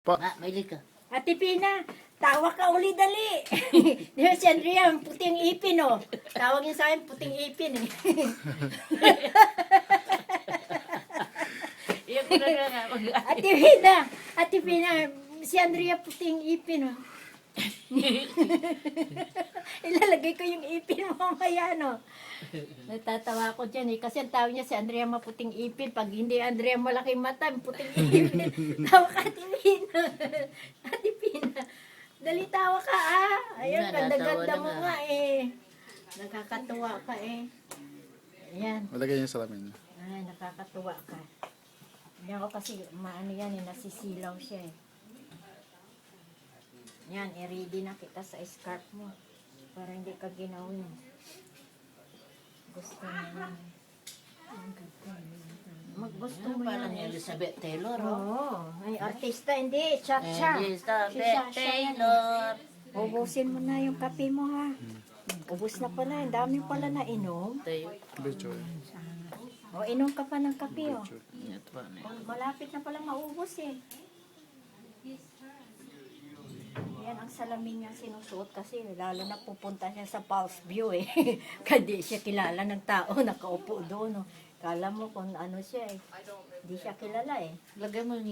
Maili ka. Ate Pina, tawa ka uli dali. Di ba si Andrea, puting ipin oh. Tawag niya sa akin, puting ipin eh. Iyan ko na nga. Ate Pina, si Andrea puting ipin oh. Ilalagay ko yung ipin mo mamaya no. Natatawa ako dyan eh. Kasi ang tawag niya si Andrea maputing ipin. Pag hindi Andrea malaking mata, puting ipin. Tawa ka Ate Pina. Ate Pina. Dali tawa ka ah. Ayun, Nga, ganda-ganda natawa mo na nga eh. Nakakatuwa ka eh. Ayan. Malagay yung salamin. Ay, nakakatuwa ka. Yan ako kasi maano yan eh, nasisilaw siya eh. Yan, i-ready na kita sa scarf mo. Para hindi ka ginawin. Gusto mo yan. Maggusto mo Parang yan. Elizabeth Taylor, oh. Oo, ay artista, hindi. Cha-cha. Elizabeth Taylor. Ubusin mo na yung kape mo ha. Ubus na pala, ang dami pala na inom. Tayo. Bicho. O, inom ka pa ng kape o. Ito pa na. Malapit na pala maubos eh. Yan ang salamin niya sinusuot kasi lalo na pupunta siya sa Pulse View eh. Kasi siya kilala ng tao nakaupo doon. No? Kala mo kung ano siya eh. Hindi siya kilala eh. Lagay mo yung